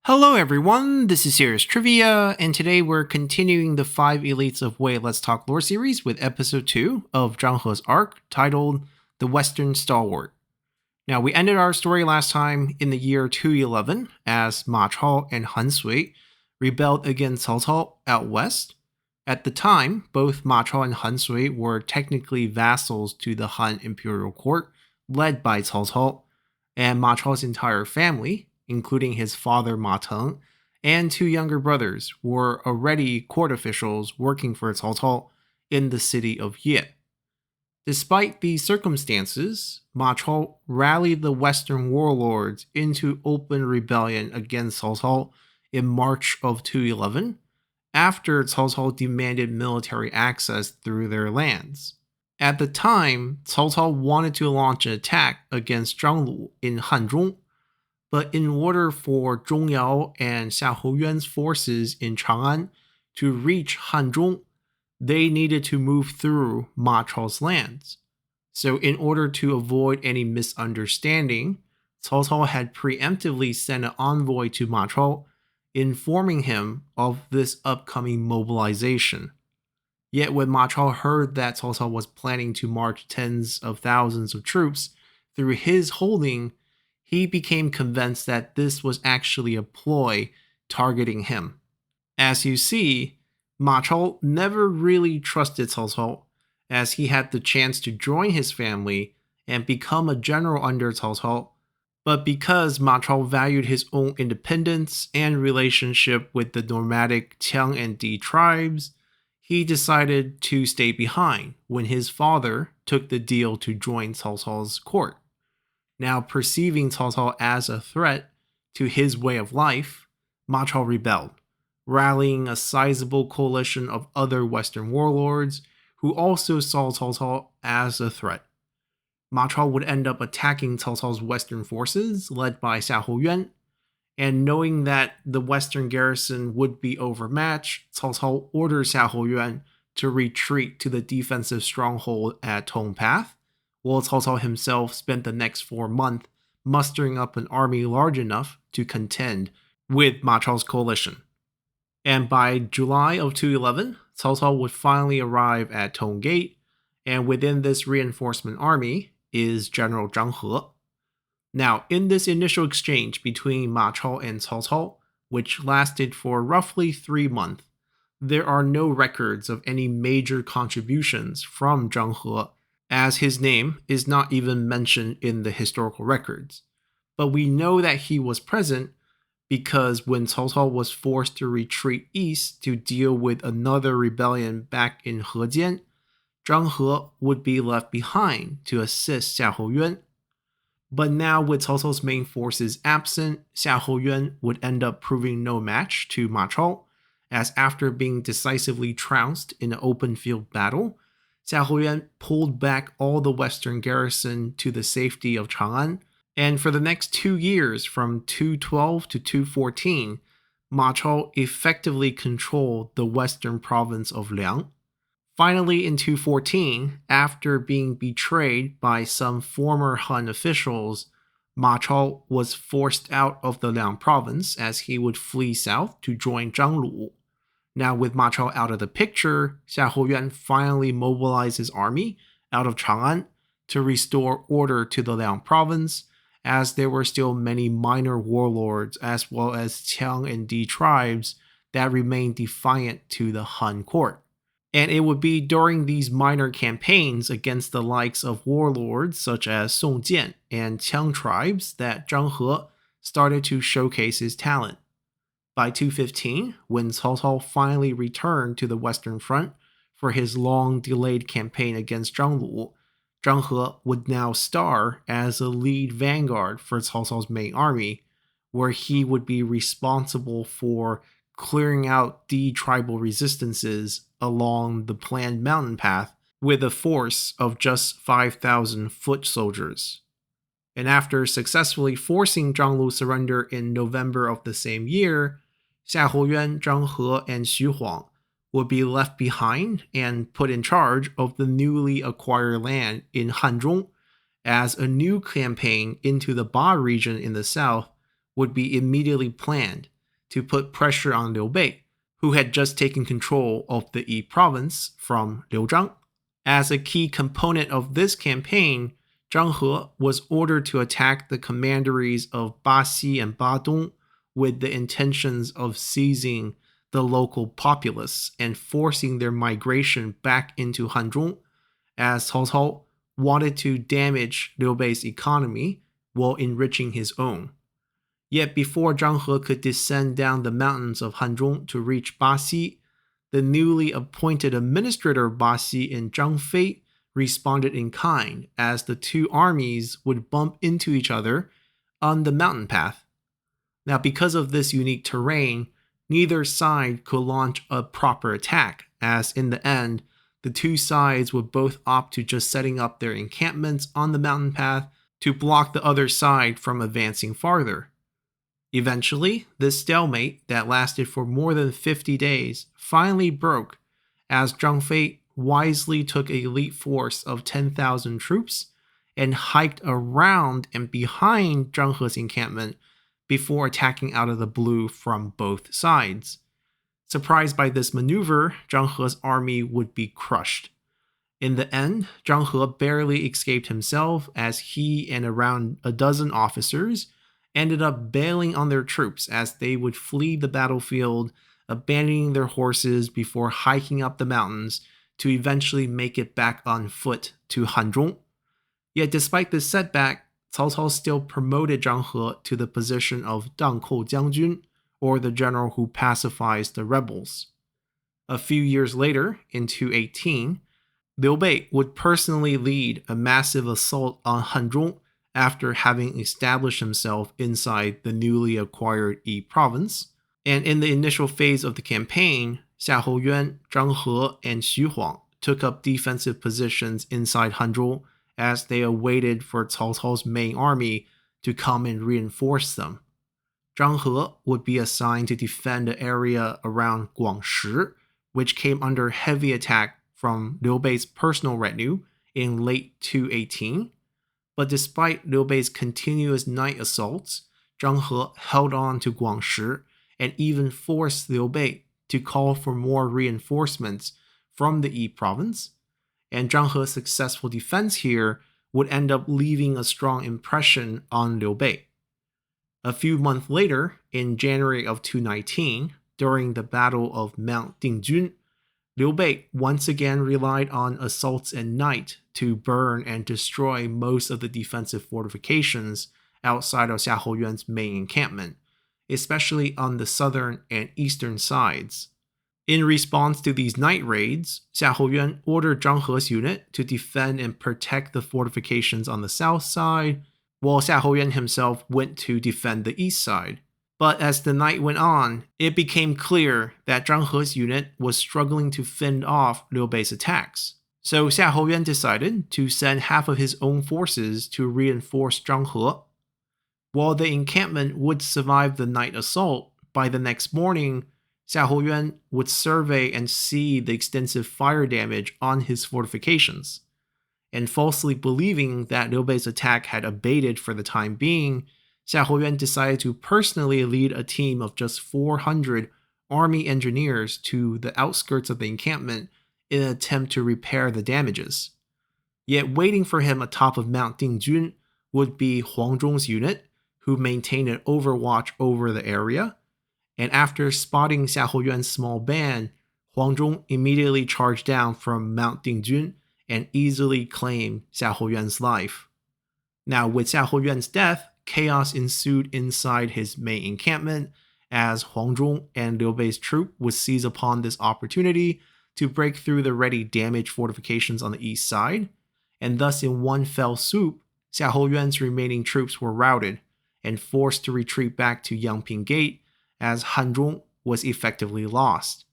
Hello everyone, this is Serious Trivia, and today we're continuing the 5 Elites of Wei Let's Talk Lore series with episode 2 of Zhang He's arc, titled The Western Stalwart. Now, we ended our story last time in the year 211 as Ma Chao and Han Sui rebelled against Cao Cao out west. At the time, both Ma Chao and Han Sui were technically vassals to the Han imperial court, led by Cao Cao, and Ma Chao's entire family, including his father Ma Teng, and 2 younger brothers, were already court officials working for Cao Cao in the city of Ye. Despite these circumstances, Ma Chao rallied the Western warlords into open rebellion against Cao Cao in March of 211, after Cao Cao demanded military access through their lands. At the time, Cao Cao wanted to launch an attack against Zhang in Hanzhong, but in order for Zhong Yao and Xiahou Yuan's forces in Chang'an to reach Hanzhong, they needed to move through Ma Chao's lands. So in order to avoid any misunderstanding, Cao Cao had preemptively sent an envoy to Ma Chao, informing him of this upcoming mobilization. Yet when Ma Chao heard that Cao Cao was planning to march tens of thousands of troops through his holding, he became convinced that this was actually a ploy targeting him. As you see, Ma Chao never really trusted Cao Cao, as he had the chance to join his family and become a general under Cao Cao, but because Ma Chao valued his own independence and relationship with the nomadic Qiang and Di tribes, he decided to stay behind when his father took the deal to join Cao Cao's court. Now, perceiving Cao Cao as a threat to his way of life, Ma Chao rebelled, rallying a sizable coalition of other Western warlords who also saw Cao Cao as a threat. Ma Chao would end up attacking Cao Cao's Western forces, led by Xiahou Yuan, and knowing that the Western garrison would be overmatched, Cao Cao ordered Xiahou Yuan to retreat to the defensive stronghold at Tongpath, while Cao Cao himself spent the next 4 months mustering up an army large enough to contend with Ma Chao's coalition. And by July of 211, Cao Cao would finally arrive at Tong Gate, and within this reinforcement army is General Zhang He. Now, in this initial exchange between Ma Chao and Cao Cao, which lasted for roughly 3 months, there are no records of any major contributions from Zhang He, as his name is not even mentioned in the historical records. But we know that he was present because when Cao Cao was forced to retreat east to deal with another rebellion back in Hejian, Zhang He would be left behind to assist Xiahou Yuan. But now with Cao Cao's main forces absent, Xiahou Yuan would end up proving no match to Ma Chao, as after being decisively trounced in an open field battle, Xiahou Yuan pulled back all the western garrison to the safety of Chang'an, and for the next 2 years, from 212 to 214, Ma Chao effectively controlled the western province of Liang. Finally, in 214, after being betrayed by some former Han officials, Ma Chao was forced out of the Liang province as he would flee south to join Zhang Lu. Now, with Ma Chao out of the picture, Xiahou Yuan finally mobilized his army out of Chang'an to restore order to the Liang province, as there were still many minor warlords as well as Qiang and Di tribes that remained defiant to the Han court. And it would be during these minor campaigns against the likes of warlords such as Song Jian and Qiang tribes that Zhang He started to showcase his talent. By 215, when Cao Cao finally returned to the Western Front for his long-delayed campaign against Zhang Lu, Zhang He would now star as a lead vanguard for Cao Cao's main army, where he would be responsible for clearing out the tribal resistances along the planned mountain path with a force of just 5,000 foot soldiers. And after successfully forcing Zhang Lu's surrender in November of the same year, Xiahou Yuan, Zhang He, and Xu Huang would be left behind and put in charge of the newly acquired land in Hanzhong, as a new campaign into the Ba region in the south would be immediately planned, to put pressure on Liu Bei, who had just taken control of the Yi province from Liu Zhang. As a key component of this campaign, Zhang He was ordered to attack the commanderies of Baxi and Badong with the intentions of seizing the local populace and forcing their migration back into Hanzhong, as Cao Cao wanted to damage Liu Bei's economy while enriching his own. Yet before Zhang He could descend down the mountains of Hanzhong to reach Baxi, the newly appointed administrator of Baxi in Zhang Fei responded in kind, as the two armies would bump into each other on the mountain path. Now, because of this unique terrain, neither side could launch a proper attack, as in the end, the two sides would both opt to just setting up their encampments on the mountain path to block the other side from advancing farther. Eventually, this stalemate that lasted for more than 50 days finally broke, as Zhang Fei wisely took an elite force of 10,000 troops and hiked around and behind Zhang He's encampment before attacking out of the blue from both sides. Surprised by this maneuver, Zhang He's army would be crushed. In the end, Zhang He barely escaped himself, as he and around a dozen officers ended up bailing on their troops as they would flee the battlefield, abandoning their horses before hiking up the mountains to eventually make it back on foot to Hanzhong. Yet despite this setback, Cao Cao still promoted Zhang He to the position of Dangkou Jiangjun, or the general who pacifies the rebels. A few years later, in 218, Liu Bei would personally lead a massive assault on Hanzhong after having established himself inside the newly acquired Yi province. And in the initial phase of the campaign, Xiahou Yuan, Zhang He, and Xu Huang took up defensive positions inside Hanzhong as they awaited for Cao Cao's main army to come and reinforce them. Zhang He would be assigned to defend the area around Guangshi, which came under heavy attack from Liu Bei's personal retinue in late 218. But despite Liu Bei's continuous night assaults, Zhang He held on to Guangshi and even forced Liu Bei to call for more reinforcements from the Yi province. And Zhang He's successful defense here would end up leaving a strong impression on Liu Bei. A few months later, in January of 219, during the Battle of Mount Dingjun, Liu Bei once again relied on assaults at night to burn and destroy most of the defensive fortifications outside of Xiahou Yuan's main encampment, especially on the southern and eastern sides. In response to these night raids, Xiahou Yuan ordered Zhang He's unit to defend and protect the fortifications on the south side, while Xiahou Yuan himself went to defend the east side. But as the night went on, it became clear that Zhang He's unit was struggling to fend off Liu Bei's attacks. So Xiahou Yuan decided to send half of his own forces to reinforce Zhang He. While the encampment would survive the night assault, by the next morning, Xiahou Yuan would survey and see the extensive fire damage on his fortifications. And falsely believing that Liu Bei's attack had abated for the time being, Xiahou Yuan decided to personally lead a team of just 400 army engineers to the outskirts of the encampment in an attempt to repair the damages. Yet waiting for him atop of Mount Dingjun would be Huang Zhong's unit, who maintained an overwatch over the area. And after spotting Xiahou Yuan's small band, Huang Zhong immediately charged down from Mount Dingjun and easily claimed Xiahou Yuan's life. Now, with Xiahou Yuan's death, chaos ensued inside his main encampment, as Huang Zhong and Liu Bei's troop would seize upon this opportunity to break through the already damaged fortifications on the east side, and thus in one fell swoop, Xiahou Yuan's remaining troops were routed and forced to retreat back to Yangping Gate, as Hanzhong was effectively lost.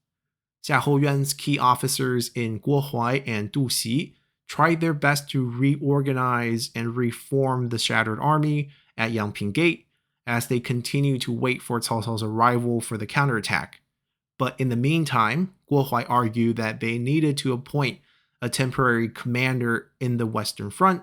Xiahou Yuan's key officers in Guo Huai and Du Xi tried their best to reorganize and reform the shattered army at Yangping Gate as they continued to wait for Cao Cao's arrival for the counterattack. But in the meantime, Guo Huai argued that they needed to appoint a temporary commander in the Western Front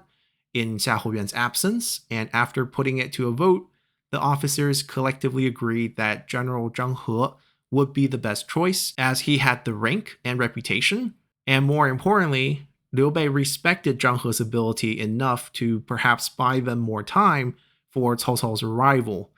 in Xiahou Yuan's absence, and after putting it to a vote, the officers collectively agreed that General Zhang He would be the best choice as he had the rank and reputation, and more importantly, Liu Bei respected Zhang He's ability enough to perhaps buy them more time for Cao Cao's arrival.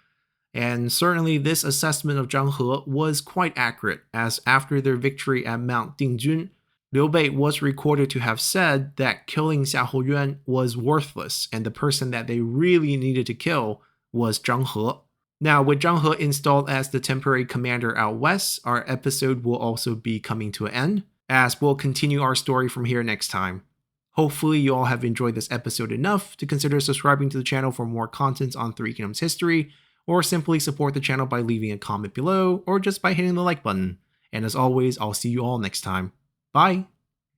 And certainly this assessment of Zhang He was quite accurate, as after their victory at Mount Dingjun, Liu Bei was recorded to have said that killing Xiahou Yuan was worthless, and the person that they really needed to kill was Zhang He. Now, with Zhang He installed as the temporary commander out west, our episode will also be coming to an end, as we'll continue our story from here next time. Hopefully you all have enjoyed this episode enough to consider subscribing to the channel for more content on Three Kingdoms history, or simply support the channel by leaving a comment below, or just by hitting the like button. And as always, I'll see you all next time. Bye!